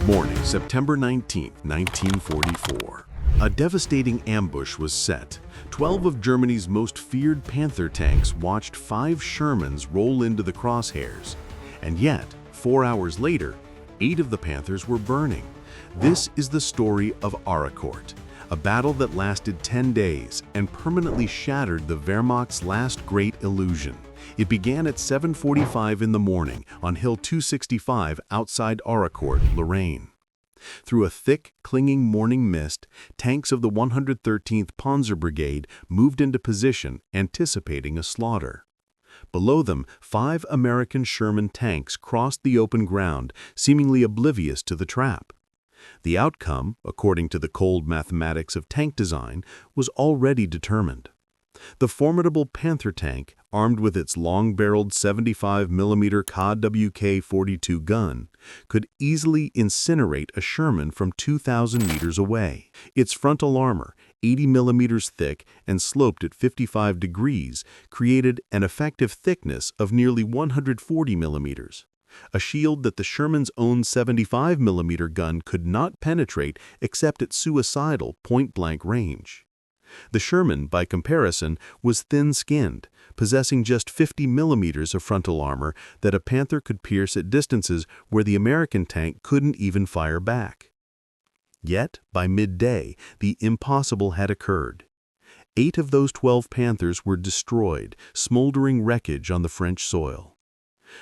Morning, September 19, 1944. A devastating ambush was set. 12 of Germany's most feared Panther tanks watched 5 Shermans roll into the crosshairs. And yet, 4 hours later, 8 of the Panthers were burning. This is the story of Arracourt, a battle that lasted 10 days and permanently shattered the Wehrmacht's last great illusion. It began at 7:45 in the morning on Hill 265 outside Arracourt, Lorraine. Through a thick, clinging morning mist, tanks of the 113th Panzer Brigade moved into position, anticipating a slaughter. Below them, 5 American Sherman tanks crossed the open ground, seemingly oblivious to the trap. The outcome, according to the cold mathematics of tank design, was already determined. The formidable Panther tank, armed with its long-barreled 75mm KWK-42 gun, could easily incinerate a Sherman from 2,000 meters away. Its frontal armor, 80mm thick and sloped at 55 degrees, created an effective thickness of nearly 140mm. A shield that the Sherman's own 75mm gun could not penetrate except at suicidal point-blank range. The Sherman, by comparison, was thin-skinned, possessing just 50mm of frontal armor that a Panther could pierce at distances where the American tank couldn't even fire back. Yet, by midday, the impossible had occurred. 8 of those 12 Panthers were destroyed, smoldering wreckage on the French soil.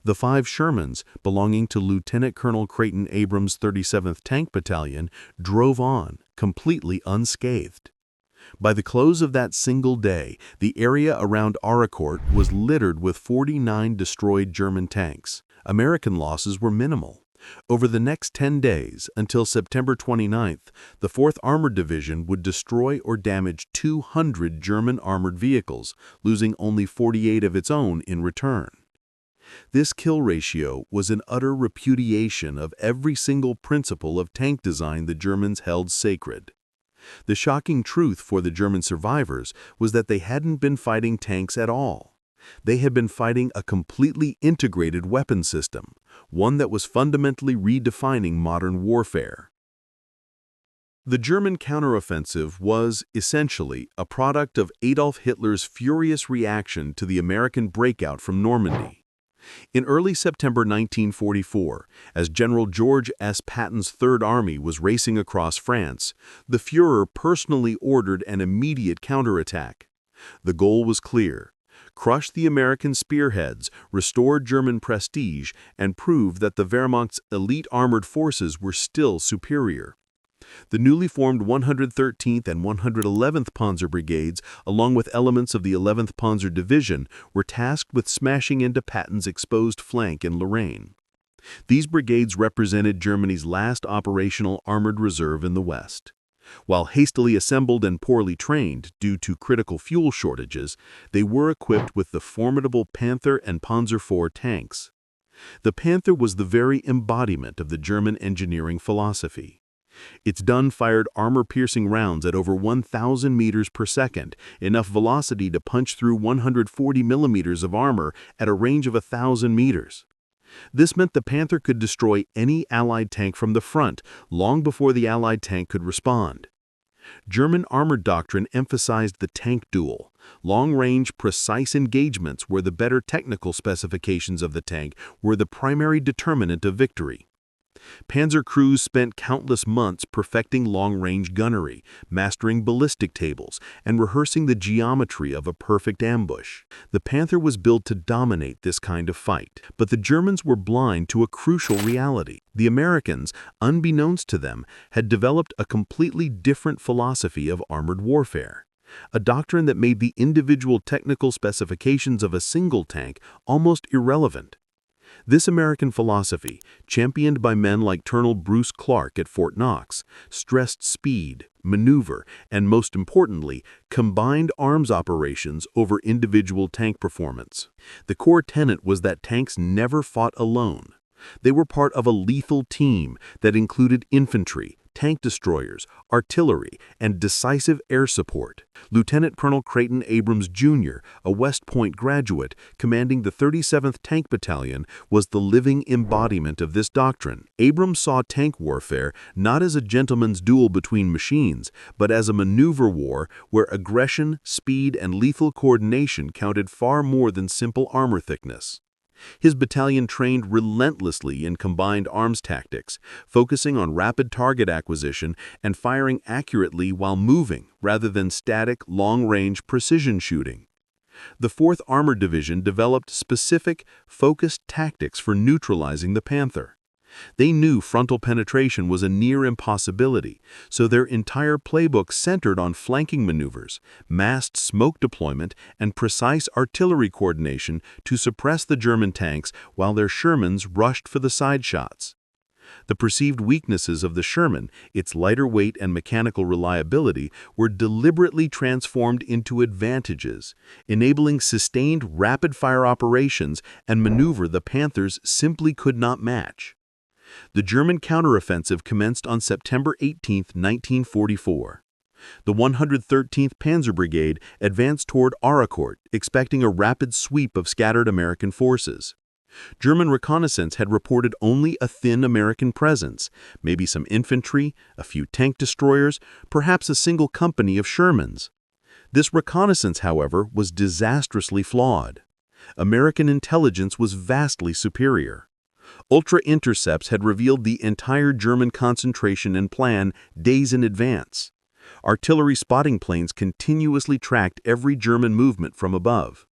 The 5 Shermans, belonging to Lieutenant Colonel Creighton Abrams' 37th Tank Battalion, drove on, completely unscathed. By the close of that single day, the area around Arracourt was littered with 49 destroyed German tanks. American losses were minimal. Over the next 10 days, until September 29th, the 4th Armored Division would destroy or damage 200 German armored vehicles, losing only 48 of its own in return. This kill ratio was an utter repudiation of every single principle of tank design the Germans held sacred. The shocking truth for the German survivors was that they hadn't been fighting tanks at all. They had been fighting a completely integrated weapon system, one that was fundamentally redefining modern warfare. The German counteroffensive was, essentially, a product of Adolf Hitler's furious reaction to the American breakout from Normandy. In early September 1944, as General George S. Patton's Third Army was racing across France, the Führer personally ordered an immediate counterattack. The goal was clear: crush the American spearheads, restore German prestige, and prove that the Wehrmacht's elite armored forces were still superior. The newly formed 113th and 111th Panzer Brigades, along with elements of the 11th Panzer Division, were tasked with smashing into Patton's exposed flank in Lorraine. These brigades represented Germany's last operational armored reserve in the West. While hastily assembled and poorly trained due to critical fuel shortages, they were equipped with the formidable Panther and Panzer IV tanks. The Panther was the very embodiment of the German engineering philosophy. Its gun fired armor-piercing rounds at over 1,000 meters per second, enough velocity to punch through 140mm of armor at a range of 1,000 meters. This meant the Panther could destroy any Allied tank from the front, long before the Allied tank could respond. German armored doctrine emphasized the tank duel, long-range, precise engagements where the better technical specifications of the tank were the primary determinant of victory. Panzer crews spent countless months perfecting long-range gunnery, mastering ballistic tables, and rehearsing the geometry of a perfect ambush. The Panther was built to dominate this kind of fight, but the Germans were blind to a crucial reality. The Americans, unbeknownst to them, had developed a completely different philosophy of armored warfare, a doctrine that made the individual technical specifications of a single tank almost irrelevant. This American philosophy, championed by men like Colonel Bruce Clark at Fort Knox, stressed speed, maneuver, and most importantly, combined arms operations over individual tank performance. The core tenet was that tanks never fought alone. They were part of a lethal team that included infantry, tank destroyers, artillery, and decisive air support. Lieutenant Colonel Creighton Abrams Jr., a West Point graduate commanding the 37th Tank Battalion, was the living embodiment of this doctrine. Abrams saw tank warfare not as a gentleman's duel between machines, but as a maneuver war where aggression, speed, and lethal coordination counted far more than simple armor thickness. His battalion trained relentlessly in combined arms tactics, focusing on rapid target acquisition and firing accurately while moving rather than static, long-range precision shooting. The 4th Armored Division developed specific, focused tactics for neutralizing the Panther. They knew frontal penetration was a near impossibility, so their entire playbook centered on flanking maneuvers, massed smoke deployment, and precise artillery coordination to suppress the German tanks while their Shermans rushed for the side shots. The perceived weaknesses of the Sherman, its lighter weight and mechanical reliability, were deliberately transformed into advantages, enabling sustained rapid-fire operations and maneuver the Panthers simply could not match. The German counteroffensive commenced on September 18, 1944. The 113th Panzer Brigade advanced toward Arracourt, expecting a rapid sweep of scattered American forces. German reconnaissance had reported only a thin American presence, maybe some infantry, a few tank destroyers, perhaps a single company of Shermans. This reconnaissance, however, was disastrously flawed. American intelligence was vastly superior. Ultra-intercepts had revealed the entire German concentration and plan days in advance. Artillery spotting planes continuously tracked every German movement from above.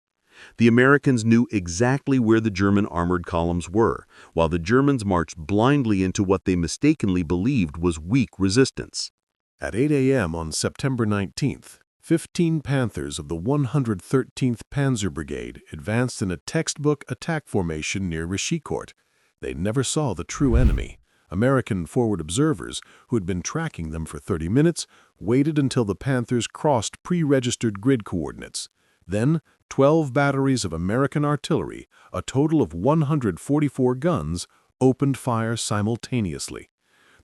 The Americans knew exactly where the German armored columns were, while the Germans marched blindly into what they mistakenly believed was weak resistance. At 8 a.m. on September 19th, 15 Panthers of the 113th Panzer Brigade advanced in a textbook attack formation near Arracourt. They never saw the true enemy. American forward observers, who had been tracking them for 30 minutes, waited until the Panthers crossed pre-registered grid coordinates. Then, 12 batteries of American artillery, a total of 144 guns, opened fire simultaneously.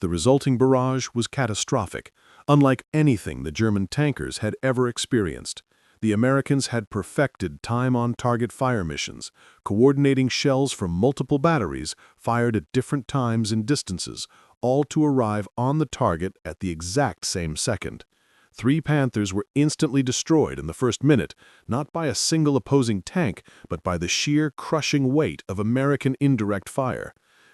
The resulting barrage was catastrophic, unlike anything the German tankers had ever experienced. The Americans had perfected time-on-target fire missions, coordinating shells from multiple batteries fired at different times and distances, all to arrive on the target at the exact same second. 3 Panthers were instantly destroyed in the first minute, not by a single opposing tank, but by the sheer crushing weight of American indirect fire.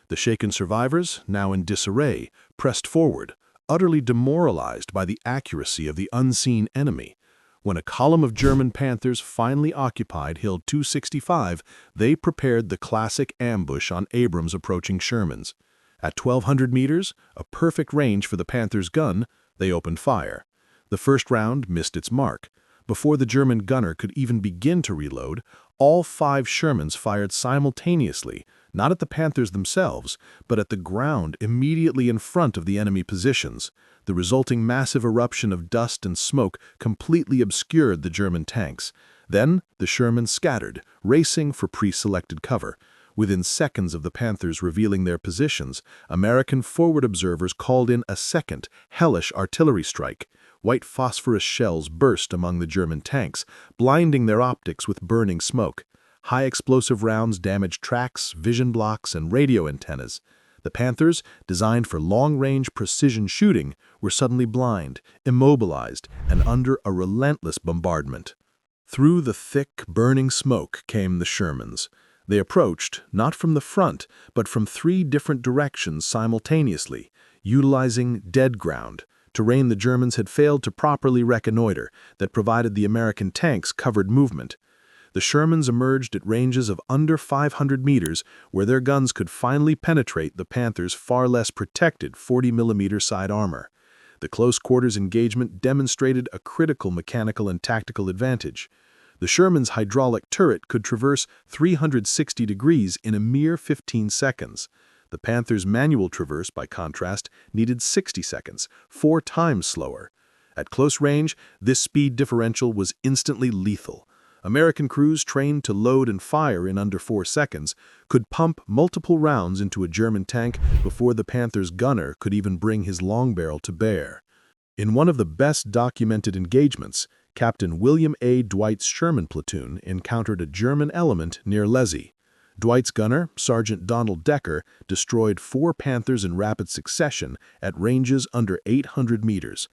The shaken survivors, now in disarray, pressed forward, utterly demoralized by the accuracy of the unseen enemy. When a column of German Panthers finally occupied Hill 265, they prepared the classic ambush on Abrams' approaching Shermans. At 1,200 meters, a perfect range for the Panthers' gun, they opened fire. The first round missed its mark. Before the German gunner could even begin to reload, all 5 Shermans fired simultaneously, not at the Panthers themselves, but at the ground immediately in front of the enemy positions. The resulting massive eruption of dust and smoke completely obscured the German tanks. Then the Shermans scattered, racing for pre-selected cover. Within seconds of the Panthers revealing their positions, American forward observers called in a second, hellish artillery strike. White phosphorus shells burst among the German tanks, blinding their optics with burning smoke. High explosive rounds damaged tracks, vision blocks, and radio antennas. The Panthers, designed for long-range precision shooting, were suddenly blind, immobilized, and under a relentless bombardment. Through the thick, burning smoke came the Shermans. They approached, not from the front, but from 3 different directions simultaneously, utilizing dead ground, terrain the Germans had failed to properly reconnoiter, that provided the American tanks covered movement. The Shermans emerged at ranges of under 500 meters, where their guns could finally penetrate the Panthers' far less protected 40mm side armor. The close-quarters engagement demonstrated a critical mechanical and tactical advantage. The Sherman's hydraulic turret could traverse 360 degrees in a mere 15 seconds. The Panther's manual traverse, by contrast, needed 60 seconds, 4 times slower. At close range, this speed differential was instantly lethal. American crews trained to load and fire in under 4 seconds could pump multiple rounds into a German tank before the Panther's gunner could even bring his long barrel to bear. In one of the best documented engagements, Captain William A. Dwight's Sherman platoon encountered a German element near Lezzy. Dwight's gunner, Sergeant Donald Decker, destroyed 4 Panthers in rapid succession at ranges under 800 meters.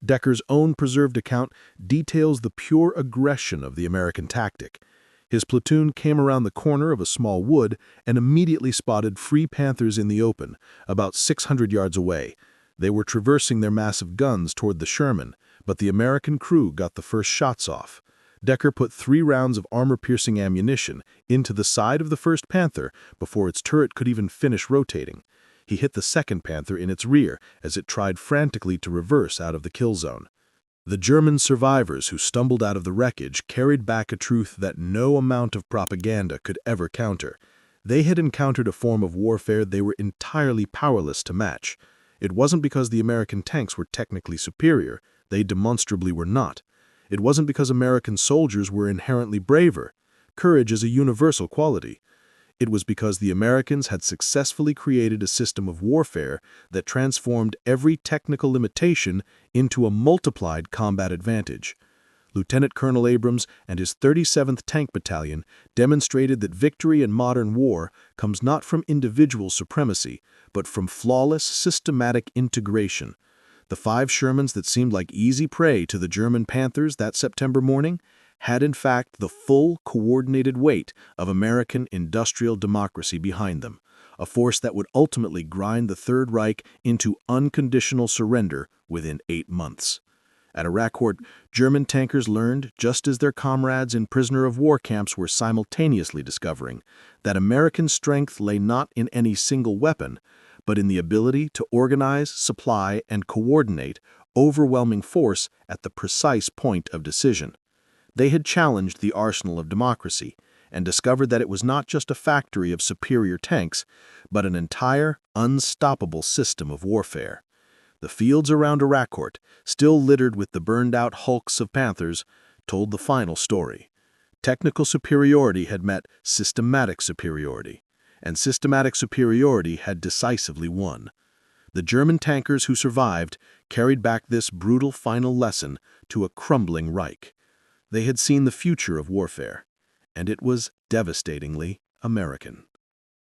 Decker's own preserved account details the pure aggression of the American tactic. His platoon came around the corner of a small wood and immediately spotted free Panthers in the open, about 600 yards away. They were traversing their massive guns toward the Sherman, but the American crew got the first shots off. Decker put 3 rounds of armor-piercing ammunition into the side of the first Panther before its turret could even finish rotating. He hit the second Panther in its rear as it tried frantically to reverse out of the kill zone. The German survivors who stumbled out of the wreckage carried back a truth that no amount of propaganda could ever counter. They had encountered a form of warfare they were entirely powerless to match. It wasn't because the American tanks were technically superior. They demonstrably were not. It wasn't because American soldiers were inherently braver. Courage is a universal quality. It was because the Americans had successfully created a system of warfare that transformed every technical limitation into a multiplied combat advantage. Lieutenant Colonel Abrams and his 37th Tank Battalion demonstrated that victory in modern war comes not from individual supremacy, but from flawless, systematic integration. The 5 Shermans that seemed like easy prey to the German Panthers that September morning had in fact the full, coordinated weight of American industrial democracy behind them, a force that would ultimately grind the Third Reich into unconditional surrender within 8 months. At Arracourt, German tankers learned, just as their comrades in prisoner-of-war camps were simultaneously discovering, that American strength lay not in any single weapon, but in the ability to organize, supply, and coordinate overwhelming force at the precise point of decision. They had challenged the arsenal of democracy and discovered that it was not just a factory of superior tanks, but an entire, unstoppable system of warfare. The fields around Arracourt, still littered with the burned-out hulks of Panthers, told the final story. Technical superiority had met systematic superiority, and systematic superiority had decisively won. The German tankers who survived carried back this brutal final lesson to a crumbling Reich. They had seen the future of warfare, and it was devastatingly American.